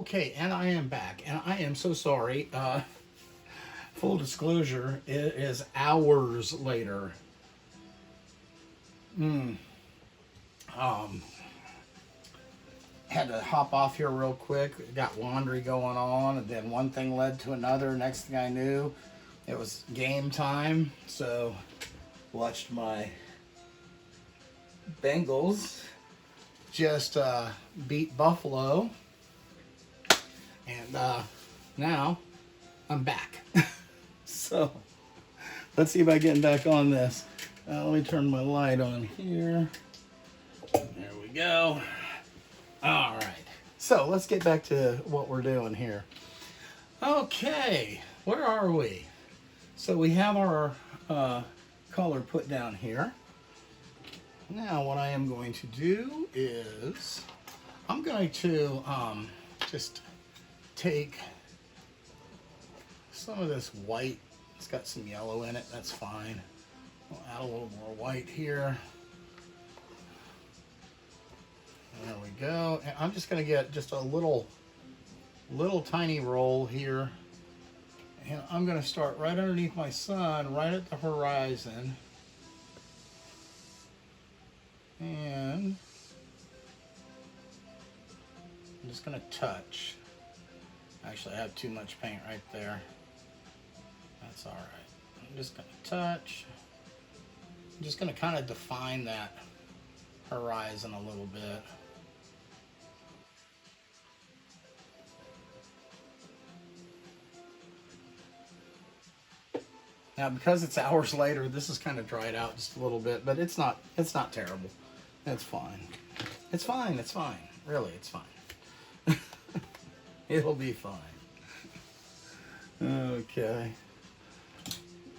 Okay, and I am back, and I am so sorry. Full disclosure, it is hours later. Had to hop off here real quick. Got laundry going on, and then one thing led to another. Next thing I knew, it was game time. So, watched my Bengals just beat Buffalo. And now I'm back. So let's see about getting back on this. Let me turn my light on here. There we go. All right. So let's get back to what we're doing here. Okay, where are we? So we have our color put down here. Now what I am going to do is I'm going to just take some of this white. It's got some yellow in it, that's fine. We'll add a little more white here. There we go. And I'm just going to get just a little tiny roll here. And I'm going to start right underneath my sun, right at the horizon. And I'm just going to touch. Actually, I have too much paint right there. That's all right. I'm just going to touch. I'm just going to kind of define that horizon a little bit. Now, because it's hours later, this is kind of dried out just a little bit, but it's not terrible. It's fine. It's fine. It's fine. Really, it's fine. It'll be fine. Okay.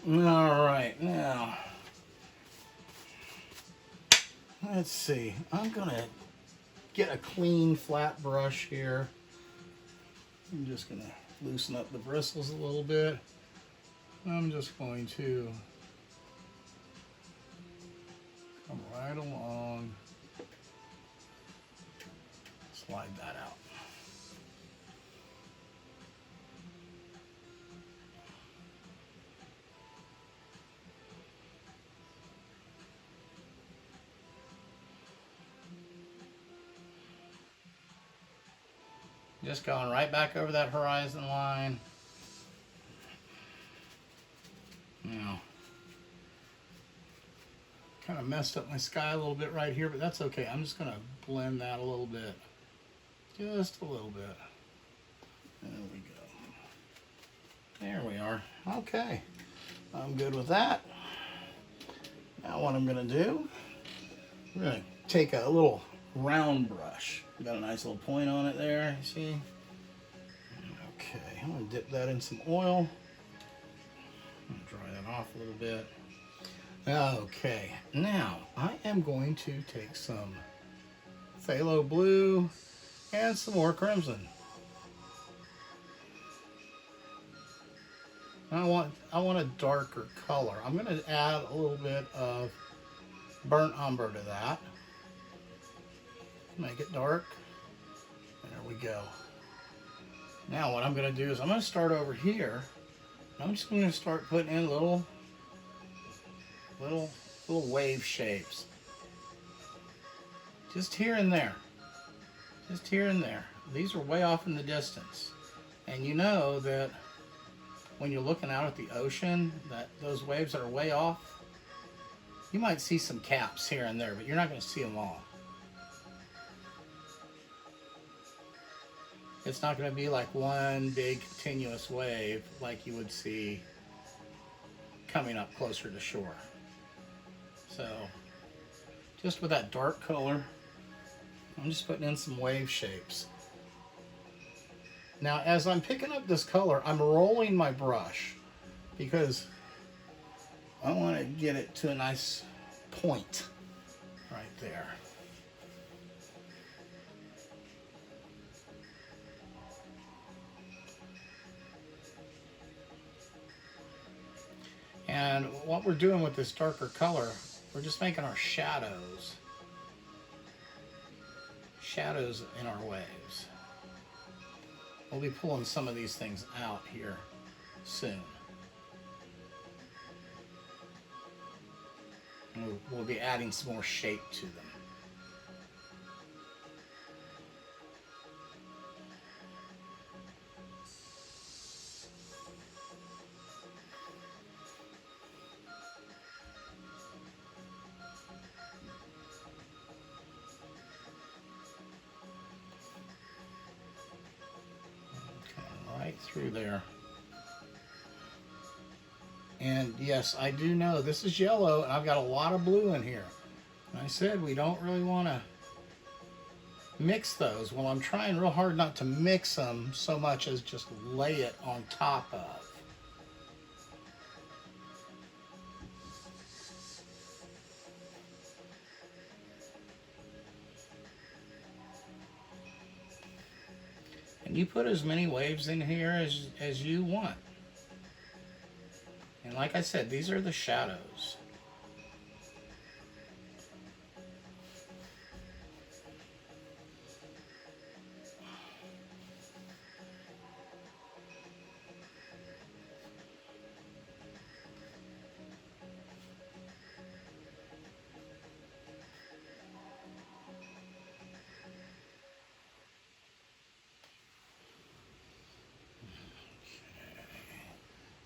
All right, now let's see. I'm gonna get a clean flat brush here. I'm just gonna loosen up the bristles a little bit. I'm just going to come right along, slide that out. Just going right back over that horizon line. Now, kind of messed up my sky a little bit right here, but that's okay. I'm just going to blend that a little bit. Just a little bit. There we go. There we are. Okay. I'm good with that. Now what I'm going to do, I'm going to take a little round brush. Got a nice little point on it there, you see? Okay, I'm going to dip that in some oil. Dry that off a little bit. Okay, now I am going to take some Phthalo Blue and some more crimson. I want a darker color. I'm going to add a little bit of burnt umber to that. Make it dark. There we go. Now what I'm going to do is I'm going to start over here. I'm just going to start putting in little wave shapes. Just here and there. Just here and there. These are way off in the distance. And you know that when you're looking out at the ocean, that those waves that are way off, you might see some caps here and there, but you're not going to see them all. It's not going to be like one big continuous wave like you would see coming up closer to shore. So, just with that dark color, I'm just putting in some wave shapes. Now, as I'm picking up this color, I'm rolling my brush because I want to get it to a nice point right there. And what we're doing with this darker color, we're just making our shadows in our waves. We'll be pulling some of these things out here soon. And we'll be adding some more shape to them. Through there. And yes, I do know this is yellow and I've got a lot of blue in here. And I said we don't really want to mix those. Well, I'm trying real hard not to mix them so much as just lay it on top of. And you put as many waves in here as you want. And like I said, these are the shadows.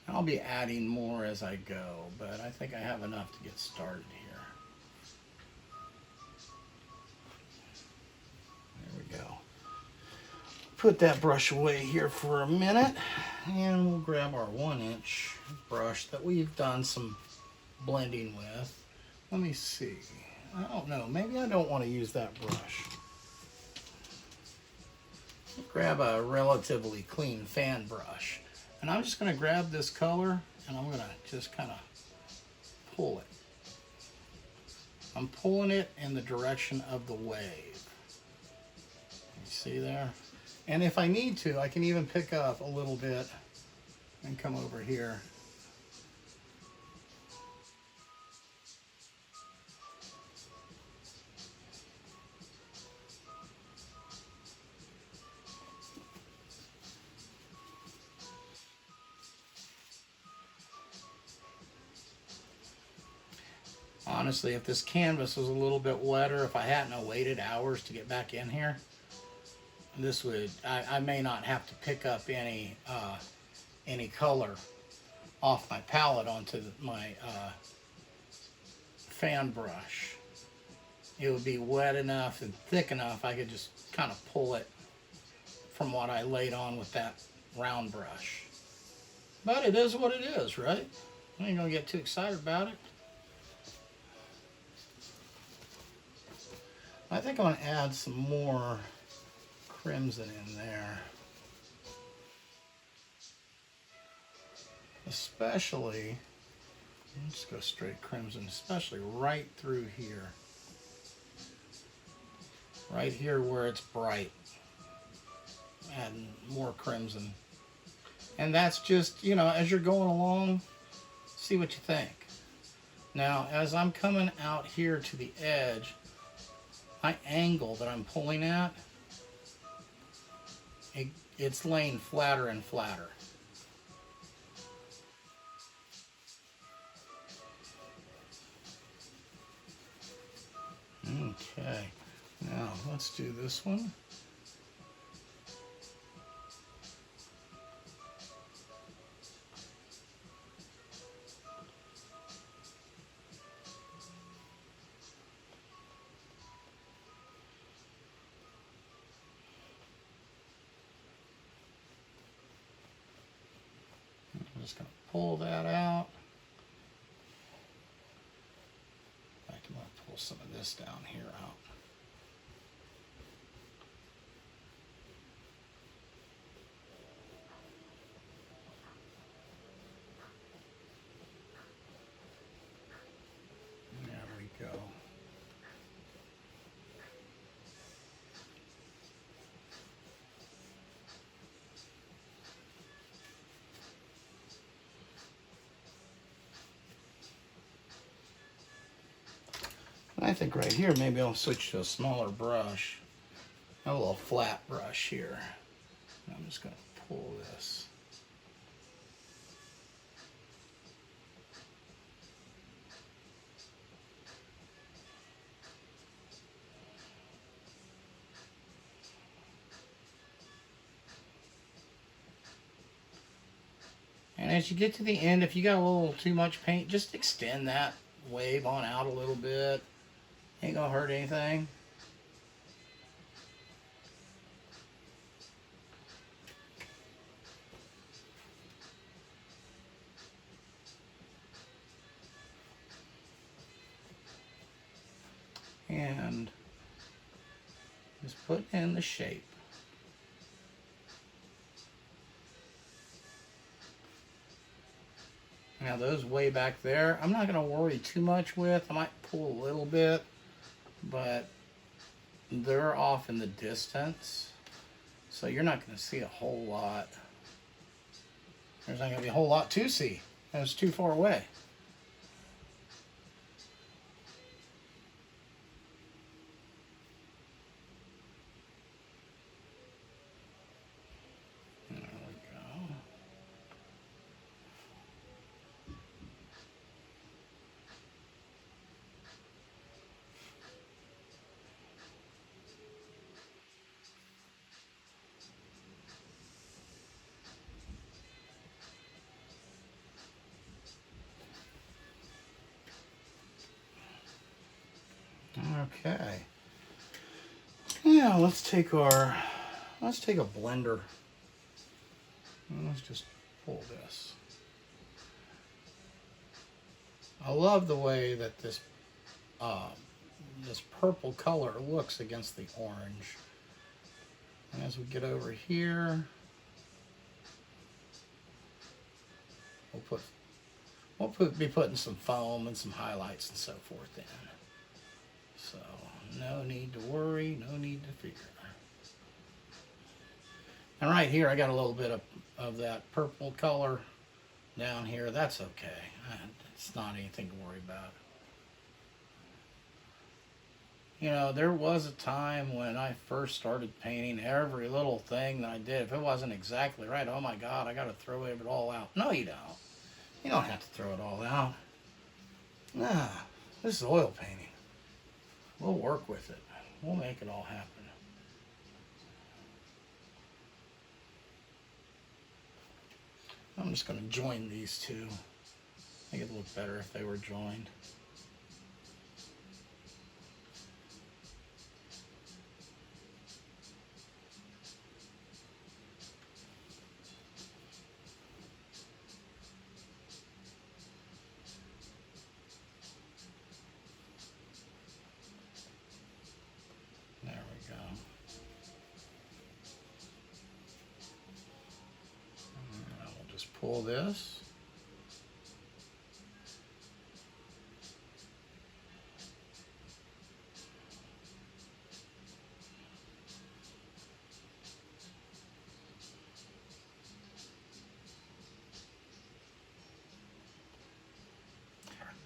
I'll be adding more as I go, but I think I have enough to get started here. There we go. Put that brush away here for a minute, and we'll grab our 1-inch brush that we've done some blending with. Let me see. I don't know. Maybe I don't want to use that brush. Grab a relatively clean fan brush. And I'm just going to grab this color and I'm going to just kind of pull it. I'm pulling it in the direction of the wave. You see there? And if I need to, I can even pick up a little bit and come over here. Honestly, if this canvas was a little bit wetter, if I hadn't waited hours to get back in here, this would, I may not have to pick up any color off my palette onto my fan brush. It would be wet enough and thick enough I could just kind of pull it from what I laid on with that round brush. But it is what it is, right? I ain't gonna get too excited about it. I think I'm going to add some more crimson in there. Especially, let's go straight crimson, especially right through here. Right here where it's bright. Adding more crimson. And that's just, you know, as you're going along, see what you think. Now, as I'm coming out here to the edge, my angle that I'm pulling at, it's laying flatter and flatter. Okay, now let's do this one. I'm just going to pull that out. In fact, I'm going to pull some of this down here out. There we go. I think right here, maybe I'll switch to a smaller brush. A little flat brush here. I'm just going to pull this. And as you get to the end, if you got a little too much paint, just extend that wave on out a little bit. Ain't gonna hurt anything. And just put in the shape. Now those way back there, I'm not going to worry too much with. I might pull a little bit, but they're off in the distance, so you're not going to see a whole lot. There's not going to be a whole lot to see. It's too far away. Okay. Yeah, let's take a blender. And let's just pull this. I love the way that this purple color looks against the orange. And as we get over here, we'll be putting some foam and some highlights and so forth in. So no need to worry, no need to fear. And right here, I got a little bit of that purple color down here. That's okay. It's not anything to worry about. You know, there was a time when I first started painting, every little thing that I did, if it wasn't exactly right, oh my God, I got to throw it all out. No, you don't. You don't have to throw it all out. Nah, this is oil painting. We'll work with it. We'll make it all happen. I'm just going to join these two. I think it'd look better if they were joined. Pull this.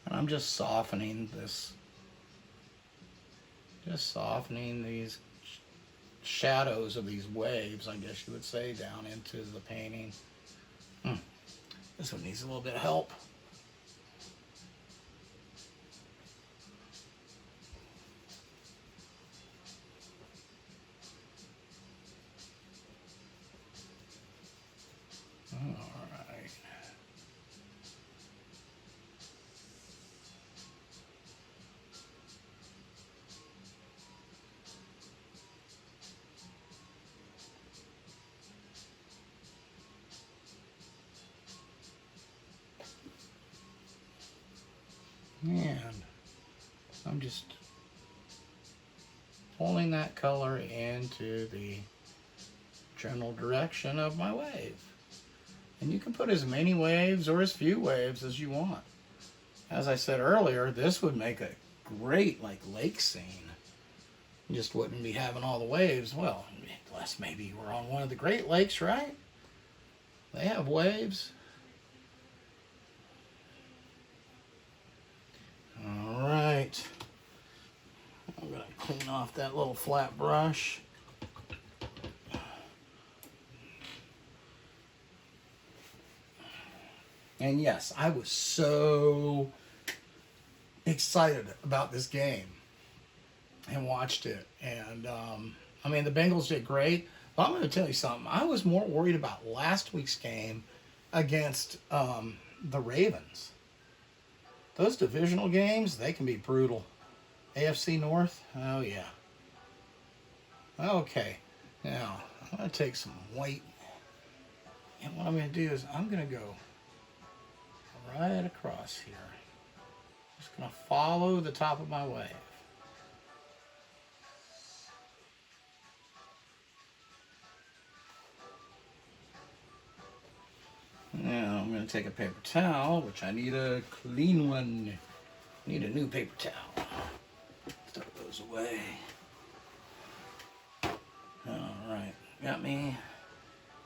And I'm just softening this, these shadows of these waves, I guess you would say, down into the painting. This one needs a little bit of help. All right. And I'm just pulling that color into the general direction of my wave. And you can put as many waves or as few waves as you want. As I said earlier, this would make a great lake scene. You just wouldn't be having all the waves. Well, unless maybe we're on one of the Great Lakes, right? They have waves. All right, I'm going to clean off that little flat brush. And yes, I was so excited about this game and watched it. And I mean, the Bengals did great. But I'm going to tell you something. I was more worried about last week's game against the Ravens. Those divisional games, they can be brutal. AFC North, oh yeah. Okay, now I'm going to take some white. And what I'm going to do is I'm going to go right across here. Just going to follow the top of my wave. Now I'm going to take a paper towel, which I need a clean one. I need a new paper towel. Throw those away. Alright, got me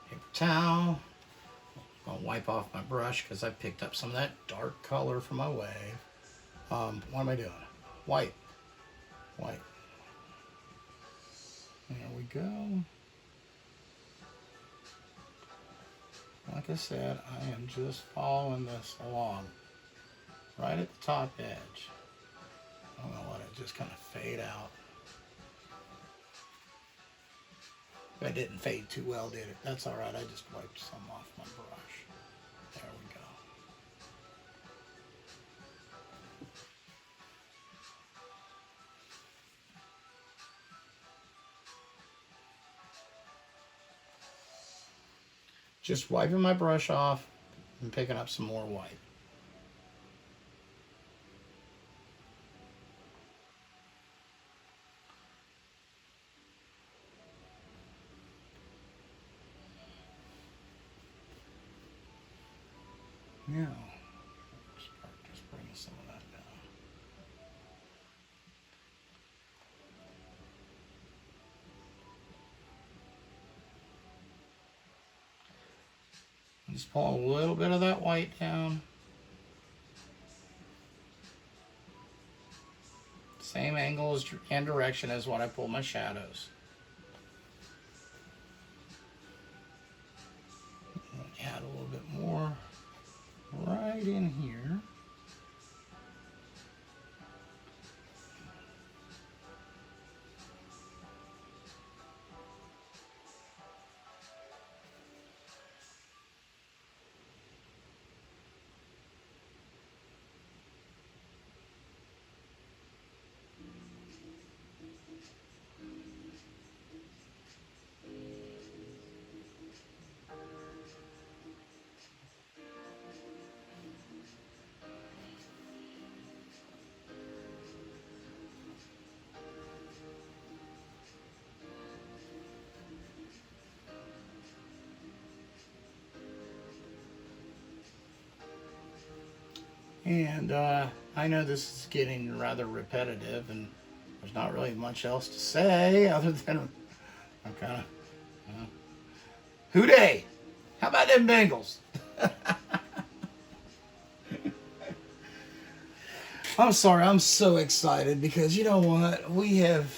paper towel. I'm going to wipe off my brush because I picked up some of that dark color from my wave. What am I doing? White. White. There we go. Like I said, I am just following this along. Right at the top edge. I'm going to let it just kind of fade out. It didn't fade too well, did it? That's alright, I just wiped some off my brush. There we go. Just wiping my brush off and picking up some more white. Now, just bringing some of that down. Just pull a little bit of that white down. Same angle and direction as when I pull my shadows. Add a little bit more right in here. And I know this is getting rather repetitive, and there's not really much else to say other than I'm kind of, who dey? How about them Bengals? I'm sorry, I'm so excited because you know what? We have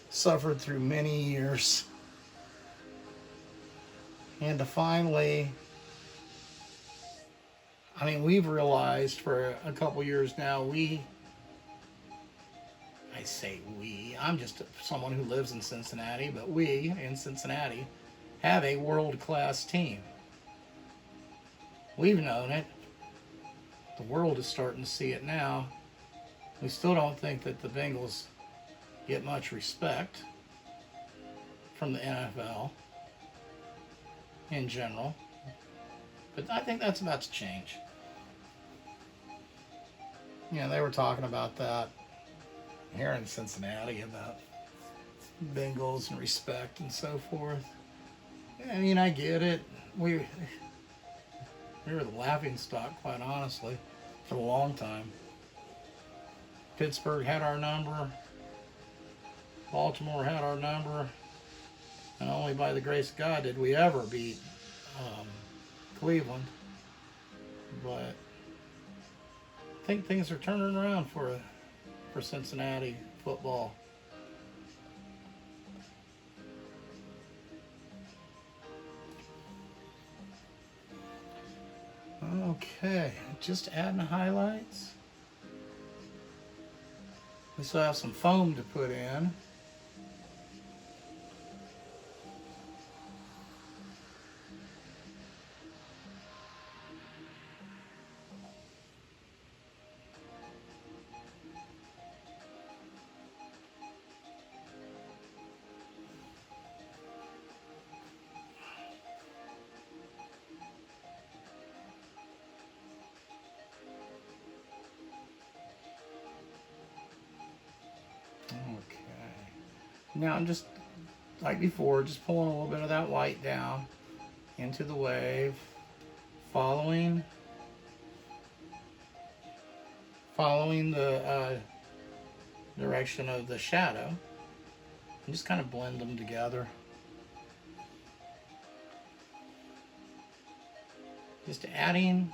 suffered through many years. And to finally, I mean, we've realized for a couple years now, I say we, I'm just someone who lives in Cincinnati, but we in Cincinnati have a world-class team. We've known it. The world is starting to see it now. We still don't think that the Bengals get much respect from the NFL in general, but I think that's about to change. You know, they were talking about that here in Cincinnati about Bengals and respect and so forth. I mean, I get it. We were the laughing stock, quite honestly, for a long time. Pittsburgh had our number. Baltimore had our number. And only by the grace of God did we ever beat Cleveland. But I think things are turning around for Cincinnati football. Okay, just adding highlights. We still have some foam to put in. Okay. Now I'm just, like before, just pulling a little bit of that white down into the wave, following the direction of the shadow, and just kind of blend them together. Just adding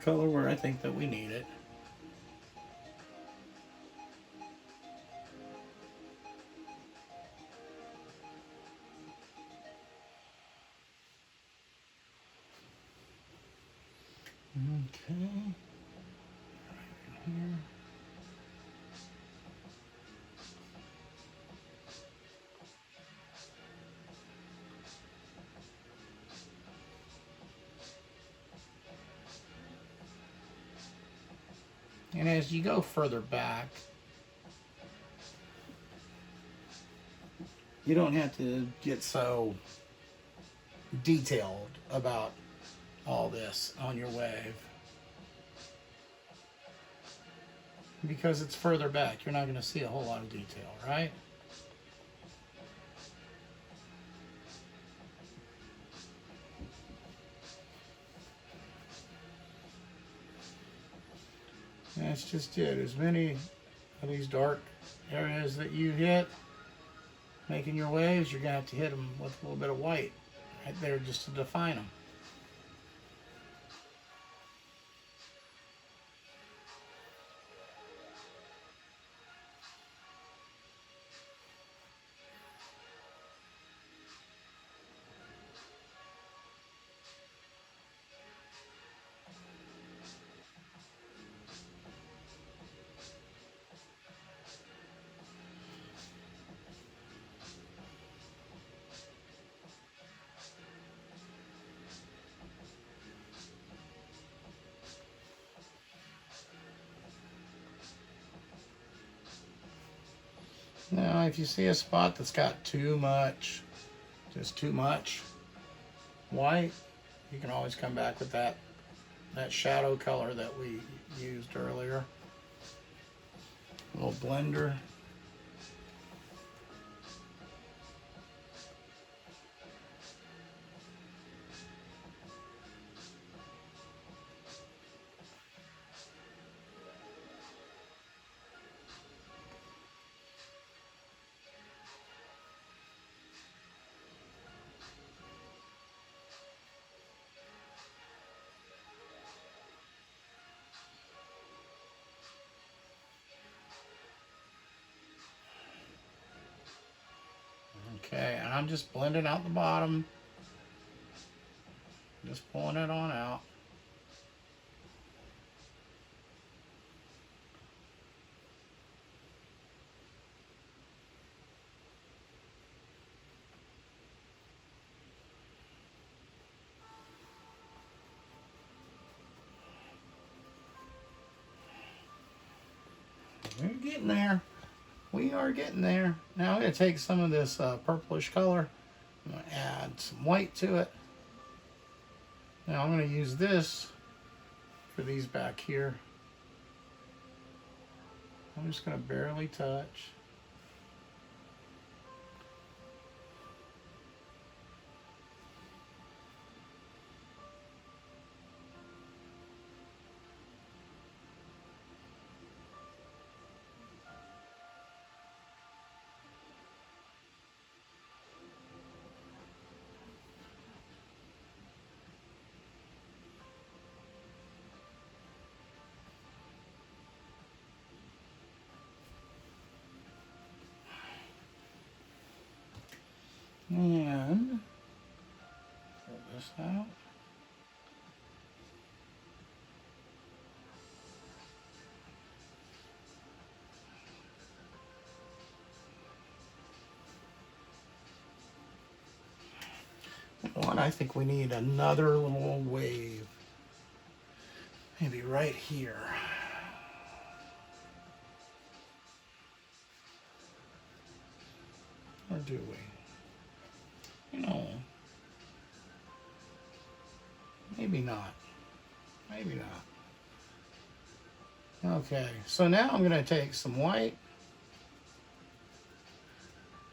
color where I think that we need it. Okay, right here. And as you go further back, you don't have to get so detailed about all this on your wave. Because it's further back, you're not going to see a whole lot of detail, right? That's just it. As many of these dark areas that you hit, making your waves, you're going to have to hit them with a little bit of white right there just to define them. Now, if you see a spot that's got too much, just too much white, you can always come back with that shadow color that we used earlier. A little blender. Okay, and I'm just blending out the bottom. Just pulling it on out. We're getting there. We are getting there. Now I'm going to take some of this purplish color. I'm going to add some white to it. Now I'm going to use this for these back here. I'm just going to barely touch. And pull this out. I think we need another little wave. Maybe right here. Or do we? You know, maybe not. Maybe not. Okay, so now I'm going to take some white.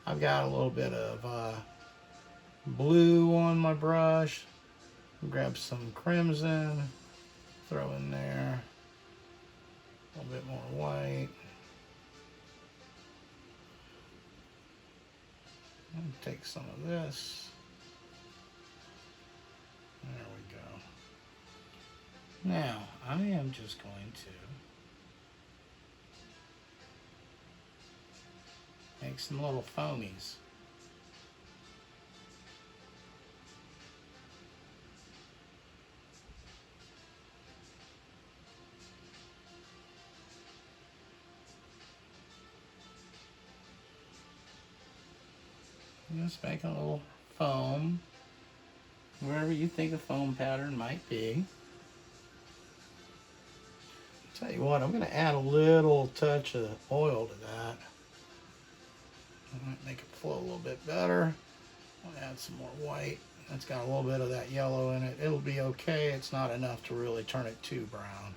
I've got a little bit of blue on my brush. Grab some crimson, throw in there. A little bit more white. And take some of this. There we go. Now, I am just going to make some little foamies. Just making a little foam, wherever you think a foam pattern might be. Tell you what, I'm going to add a little touch of oil to that. I might make it flow a little bit better. I'll add some more white. It's got a little bit of that yellow in it. It'll be okay. It's not enough to really turn it too brown.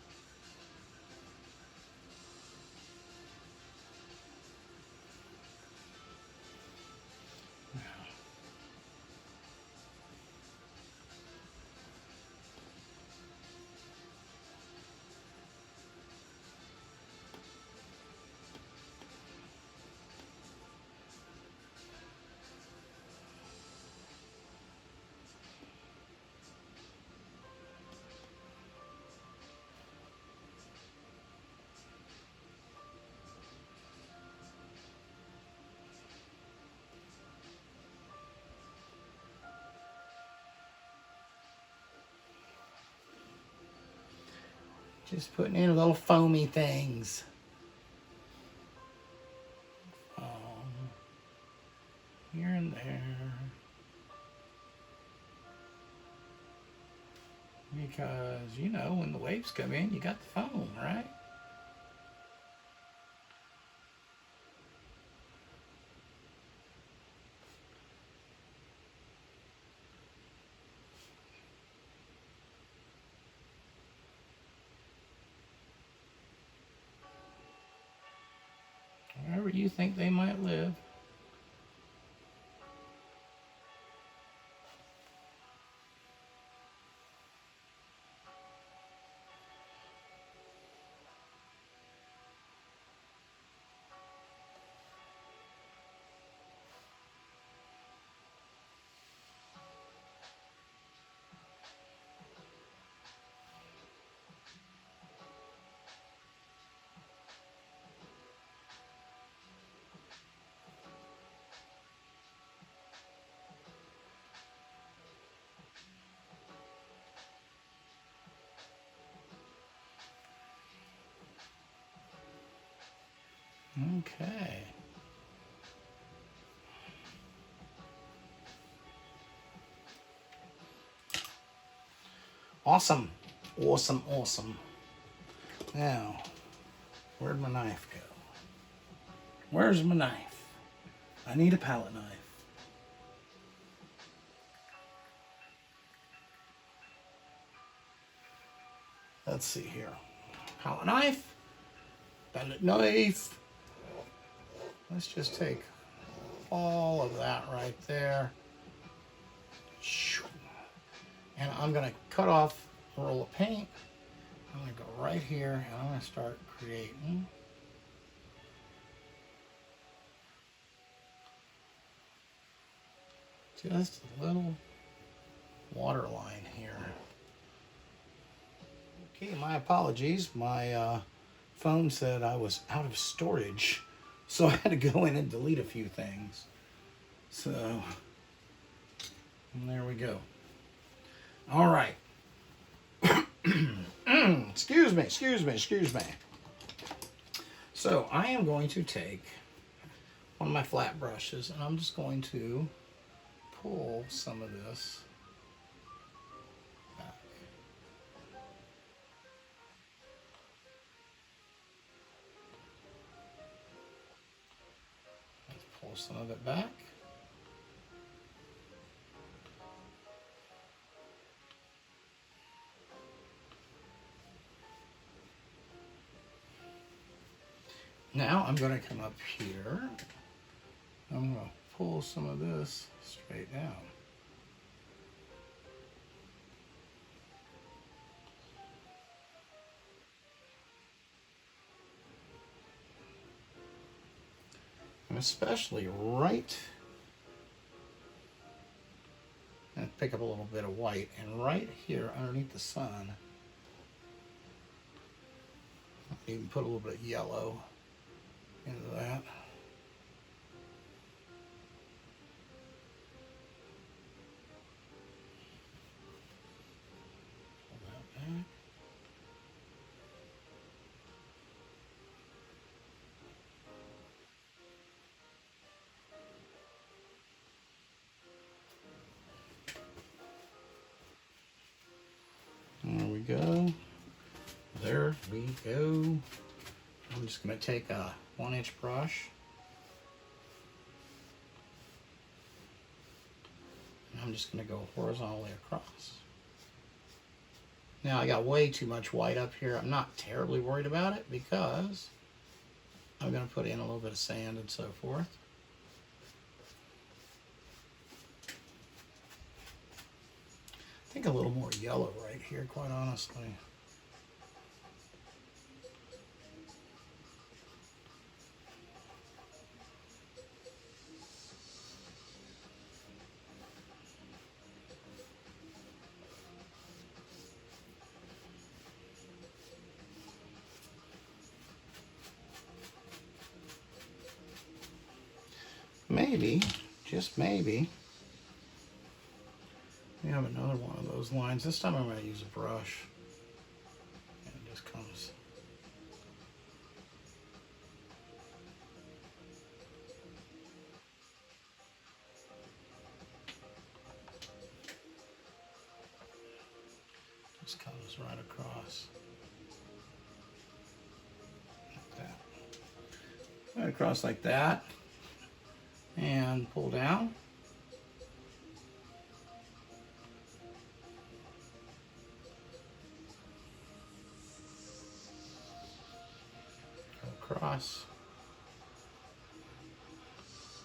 Just putting in little foamy things. Here and there. Because, you know, when the waves come in, you got the foam, right? Wherever you think they might live. Okay. Awesome. Awesome, awesome. Now, where'd my knife go? Where's my knife? I need a palette knife. Let's see here. Palette knife. Palette knife. Let's just take all of that right there. And I'm going to cut off a roll of paint. I'm going to go right here and I'm going to start creating just a little water line here. Okay, my apologies. My phone said I was out of storage, so I had to go in and delete a few things. So, there we go. All right. Excuse me. So, I am going to take one of my flat brushes, and I'm just going to pull some of this pull some of it back. Now I'm going to come up here. I'm going to pull some of this straight down. And especially right, and pick up a little bit of white, and right here underneath the sun, even put a little bit of yellow into that. Pull that back. There we go. There we go. I'm just going to take a 1-inch brush. And I'm just going to go horizontally across. Now I got way too much white up here. I'm not terribly worried about it because I'm going to put in a little bit of sand and so forth. I think a little more yellow right here, quite honestly. Maybe, just maybe, we have another one of those lines. This time I'm going to use a brush. And it just comes. Just comes right across. Like that. Right across like that. And pull down. Go across.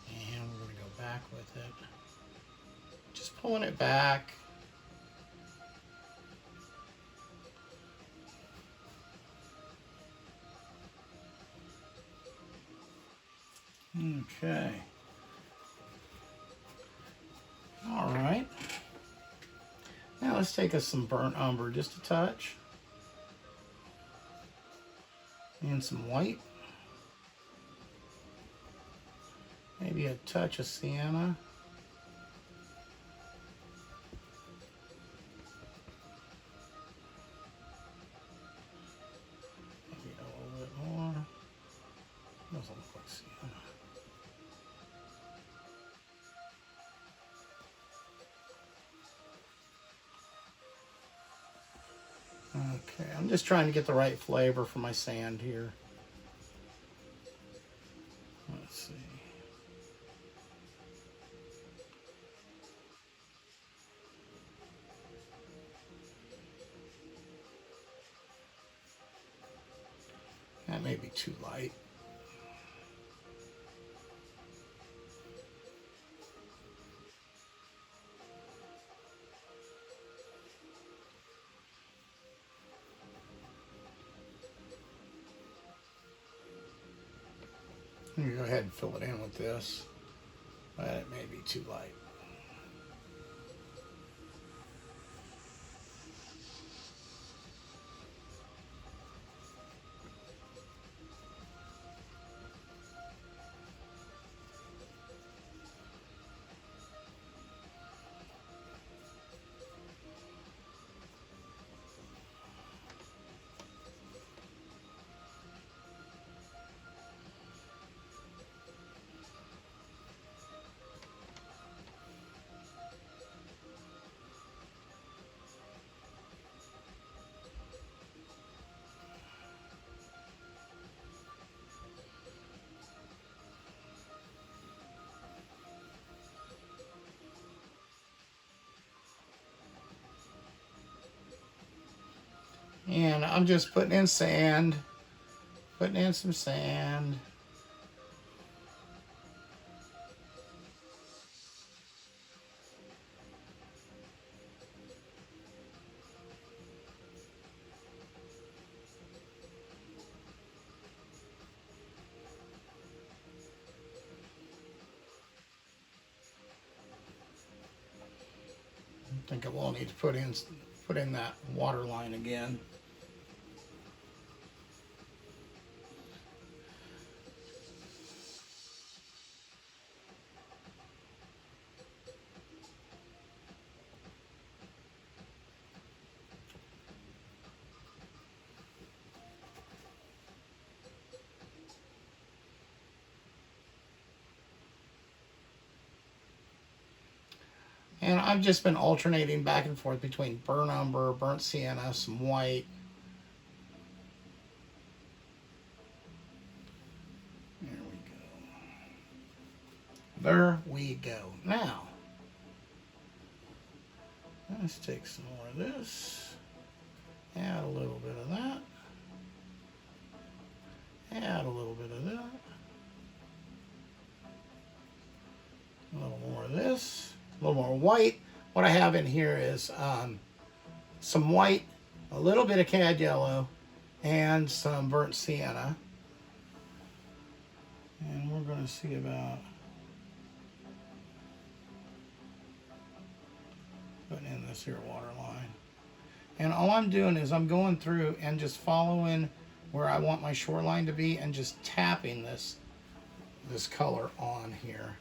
And we're going to go back with it. Just pulling it back. Okay. All right. Now let's take us some burnt umber, just a touch. And some white. Maybe a touch of sienna. Maybe a little bit more. Doesn't look like sienna. Okay, I'm just trying to get the right flavor for my sand here. Let's see. That may be too light. I'm going to go ahead and fill it in with this, but it may be too light. And I'm just putting in sand, putting in some sand. I think I will need to put in that water line again. And I've just been alternating back and forth between burnt umber, burnt sienna, some white. There we go. There we go. Now, let's take some more of this. Add a little bit of that. Add a little bit of that. A little more of this. A little more white. What I have in here is some white, a little bit of cad yellow, and some burnt sienna. And we're going to see about putting in this here water line. And all I'm doing is I'm going through and just following where I want my shoreline to be and just tapping this color on here.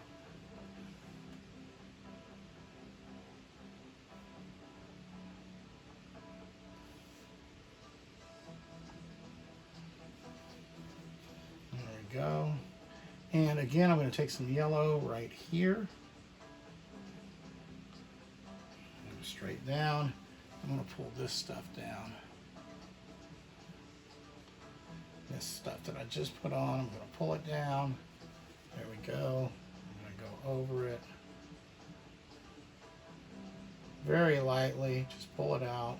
Go. And again, I'm going to take some yellow right here. Straight down. I'm going to pull this stuff down. This stuff that I just put on, I'm going to pull it down. There we go. I'm going to go over it. Very lightly, just pull it out.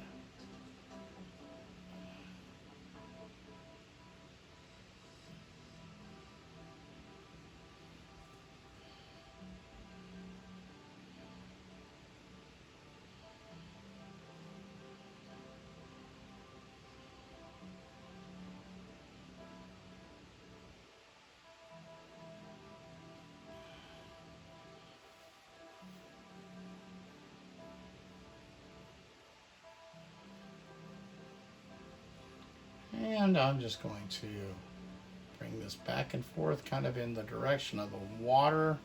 And I'm just going to bring this back and forth kind of in the direction of the water,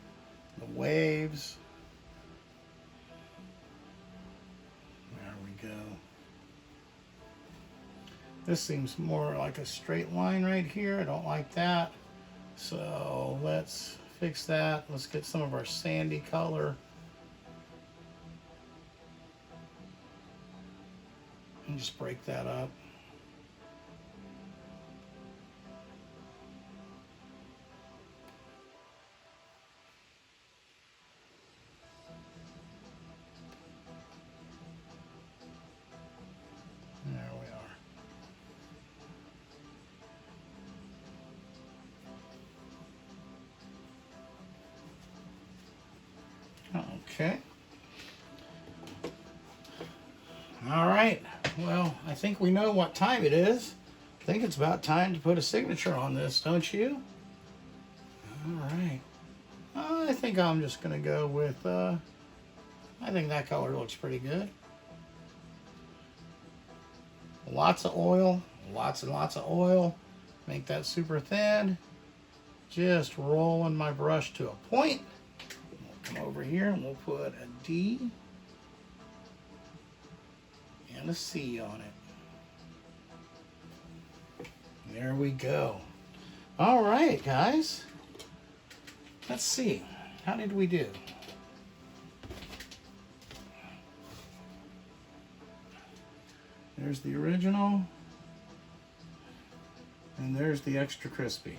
the waves. There we go. This seems more like a straight line right here. I don't like that. So let's fix that. Let's get some of our sandy color. And just break that up. Okay. All right. Well, I think we know what time it is. I think it's about time to put a signature on this, don't you? All right. I think I'm just going to go with, I think that color looks pretty good. Lots of oil, lots and lots of oil. Make that super thin. Just rolling my brush to a point. We'll come over here and we'll put a D and a C on it. There we go. All right, guys. Let's see. How did we do? There's the original. And there's the extra crispy.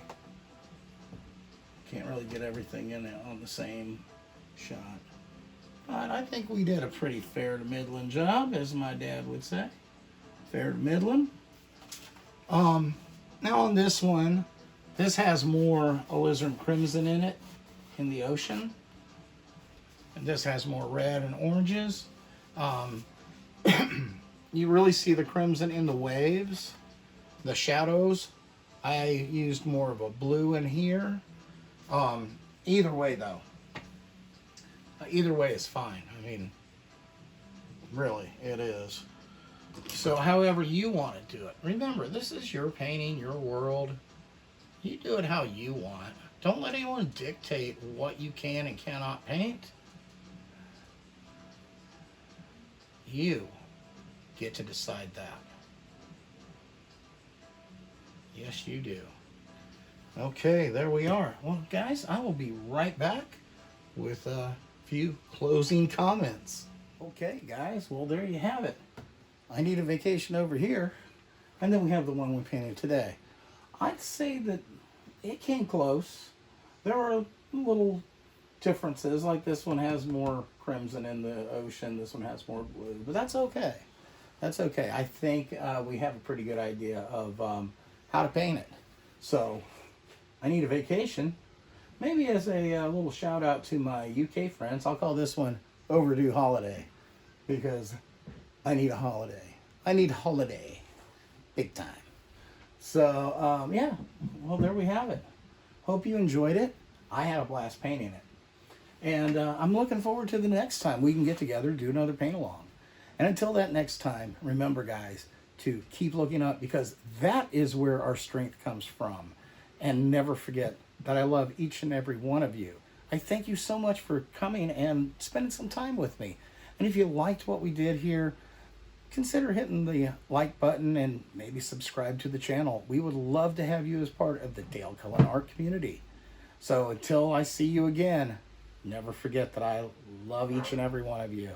Can't really get everything in it on the same shot. But I think we did a pretty fair to middling job, as my dad would say. Fair to middling. Now on this one, this has more alizarin crimson in it in the ocean. And this has more red and oranges. You really see the crimson in the waves, the shadows. I used more of a blue in here. Either way though, either way is fine. I mean, really, it is. So however you want to do it. Remember, this is your painting, your world. You do it how you want. Don't let anyone dictate what you can and cannot paint. You get to decide that. Yes, you do. Okay, there we are. Well, guys, I will be right back with a few closing comments. Okay, guys, well, there you have it. I Need a Vacation over here, and then we have the one we painted today. I'd say that it came close. There were little differences, like this one has more crimson in the ocean, this one has more blue, but that's okay. That's okay. I think we have a pretty good idea of how to paint it. So, I Need a Vacation. Maybe as a little shout out to my UK friends, I'll call this one Overdue Holiday, because I need a holiday. I need holiday. Big time. So, yeah. Well, there we have it. Hope you enjoyed it. I had a blast painting it. And I'm looking forward to the next time we can get together, do another paint along. And until that next time, remember, guys, to keep looking up, because that is where our strength comes from. And never forget that I love each and every one of you. I thank you so much for coming and spending some time with me. And if you liked what we did here, consider hitting the like button and maybe subscribe to the channel. We would love to have you as part of the Dale Cullen art community. So until I see you again, never forget that I love each and every one of you.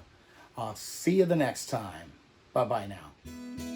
I'll see you the next time. Bye-bye now.